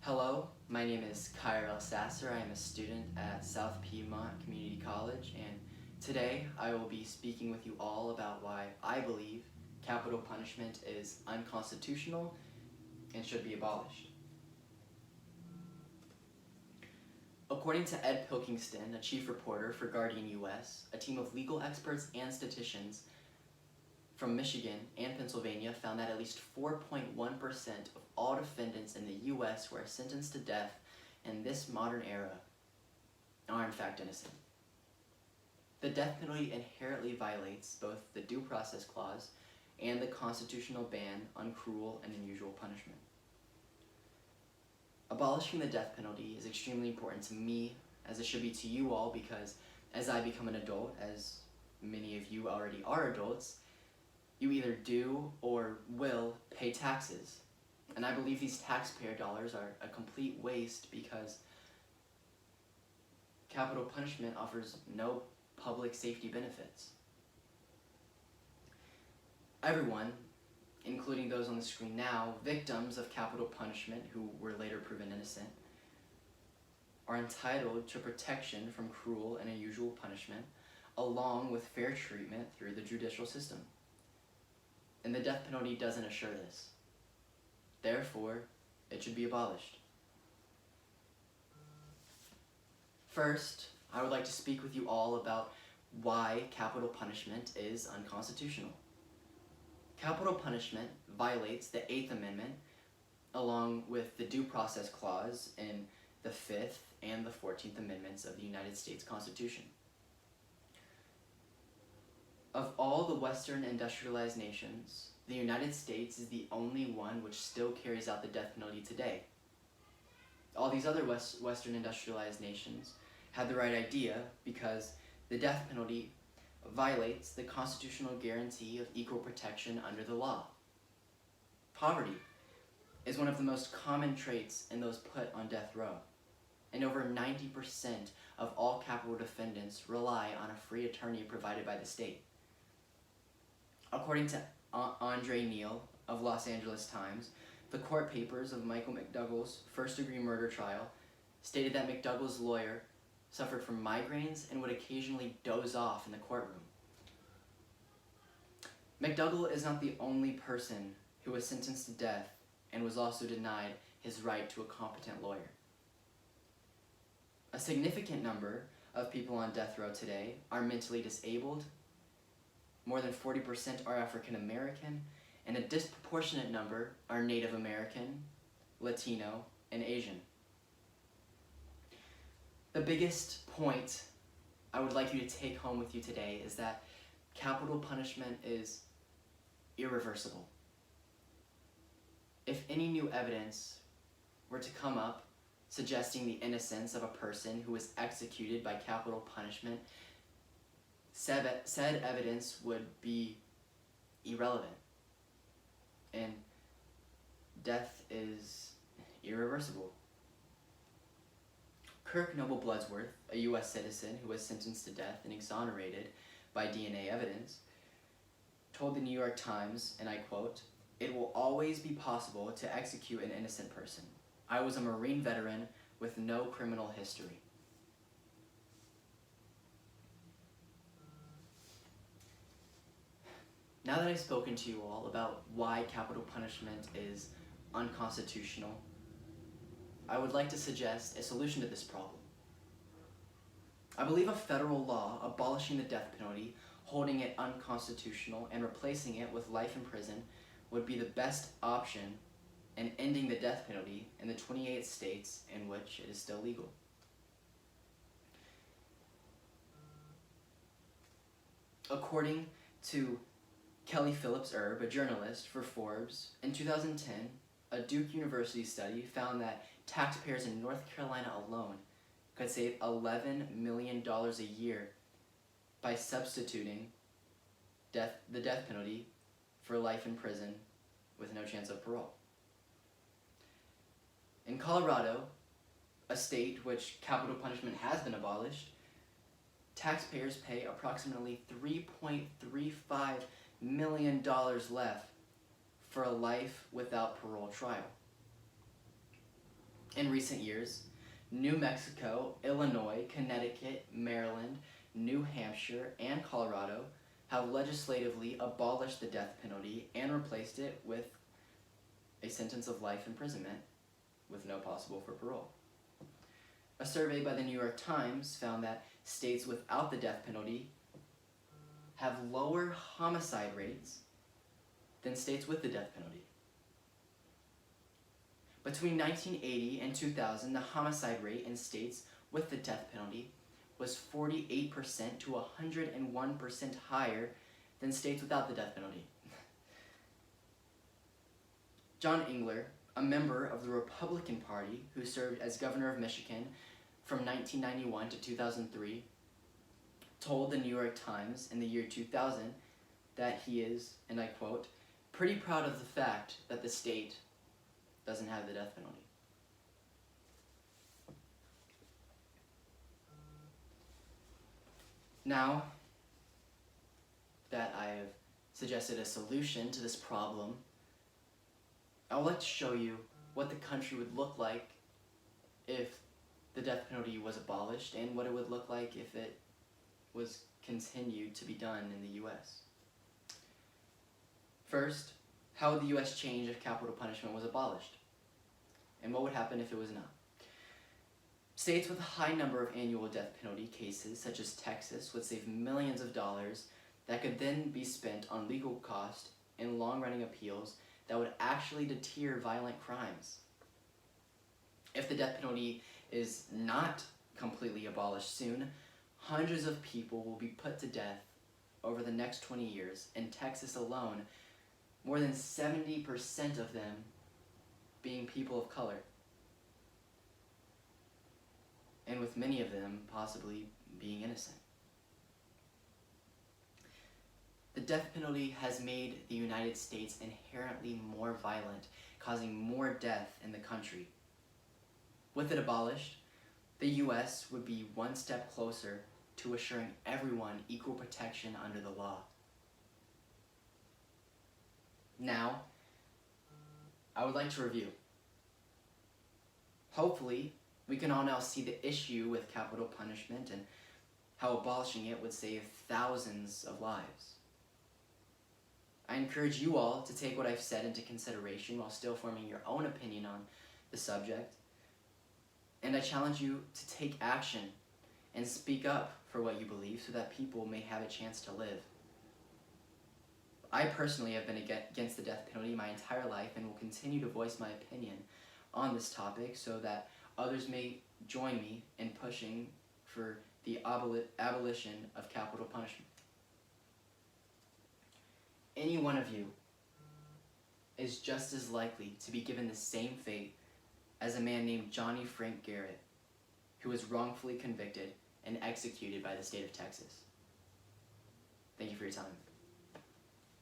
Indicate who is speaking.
Speaker 1: Hello, my name is Kire Elsasser. I am a student at South Piedmont Community College, and today I will be speaking with you all about why I believe capital punishment is unconstitutional and should be abolished. According to Ed Pilkington, a chief reporter for Guardian US, a team of legal experts and statisticians from Michigan and Pennsylvania found that at least 4.1% of all defendants in the U.S. who are sentenced to death in this modern era are in fact innocent. The death penalty inherently violates both the Due Process Clause and the constitutional ban on cruel and unusual punishment. Abolishing the death penalty is extremely important to me, as it should be to you all, because as I become an adult, as many of you already are adults, you either do or will pay taxes. And I believe these taxpayer dollars are a complete waste because capital punishment offers no public safety benefits. Everyone, including those on the screen now, victims of capital punishment who were later proven innocent, are entitled to protection from cruel and unusual punishment, along with fair treatment through the judicial system. And the death penalty doesn't assure this. Therefore, it should be abolished. First, I would like to speak with you all about why capital punishment is unconstitutional. Capital punishment violates the 8th Amendment, along with the Due Process Clause in the 5th and the 14th Amendments of the United States Constitution. Of all the Western industrialized nations, the United States is the only one which still carries out the death penalty today. All these other Western industrialized nations had the right idea because the death penalty violates the constitutional guarantee of equal protection under the law. Poverty is one of the most common traits in those put on death row, and over 90% of all capital defendants rely on a free attorney provided by the state. According to Andre Neal of Los Angeles Times, the court papers of Michael McDougall's first-degree murder trial stated that McDougall's lawyer suffered from migraines and would occasionally doze off in the courtroom. McDougall is not the only person who was sentenced to death and was also denied his right to a competent lawyer. A significant number of people on death row today are mentally disabled. More than 40% are African American, and a disproportionate number are Native American, Latino, and Asian. The biggest point I would like you to take home with you today is that capital punishment is irreversible. If any new evidence were to come up suggesting the innocence of a person who was executed by capital punishment, said evidence would be irrelevant, and death is irreversible. Kirk Noble Bloodsworth, a U.S. citizen who was sentenced to death and exonerated by DNA evidence, told the New York Times, and I quote, "It will always be possible to execute an innocent person. I was a Marine veteran with no criminal history." Now that I've spoken to you all about why capital punishment is unconstitutional, I would like to suggest a solution to this problem. I believe a federal law abolishing the death penalty, holding it unconstitutional, and replacing it with life in prison would be the best option in ending the death penalty in the 28 states in which it is still legal. According to Kelly Phillips Erb, a journalist for Forbes, in 2010, a Duke University study found that taxpayers in North Carolina alone could save $11 million a year by substituting the death penalty for life in prison with no chance of parole. In Colorado, a state which capital punishment has been abolished, taxpayers pay approximately $3.35 million left for a life without parole trial. In recent years, New Mexico, Illinois, Connecticut, Maryland, New Hampshire, and Colorado have legislatively abolished the death penalty and replaced it with a sentence of life imprisonment with no possible for parole. A survey by the New York Times found that states without the death penalty have lower homicide rates than states with the death penalty. Between 1980 and 2000, the homicide rate in states with the death penalty was 48% to 101% higher than states without the death penalty. John Engler, a member of the Republican Party who served as governor of Michigan from 1991 to 2003, told the New York Times in the year 2000 that he is, and I quote, pretty proud of the fact that the state doesn't have the death penalty. Now that I have suggested a solution to this problem, I would like to show you what the country would look like if the death penalty was abolished and what it would look like if it was continued to be done in the U.S. First, how would the U.S. change if capital punishment was abolished? And what would happen if it was not? States with a high number of annual death penalty cases, such as Texas, would save millions of dollars that could then be spent on legal costs and long-running appeals that would actually deter violent crimes. If the death penalty is not completely abolished soon, hundreds of people will be put to death over the next 20 years. In Texas alone, more than 70% of them being people of color, and with many of them possibly being innocent. The death penalty has made the United States inherently more violent, causing more death in the country. With it abolished, the U.S. would be one step closer to assuring everyone equal protection under the law. Now, I would like to review. Hopefully, we can all now see the issue with capital punishment and how abolishing it would save thousands of lives. I encourage you all to take what I've said into consideration while still forming your own opinion on the subject. And I challenge you to take action and speak up for what you believe so that people may have a chance to live. I personally have been against the death penalty my entire life and will continue to voice my opinion on this topic so that others may join me in pushing for the abolition of capital punishment. Any one of you is just as likely to be given the same fate as a man named Johnny Frank Garrett, who was wrongfully convicted and executed by the state of Texas. Thank you for your time.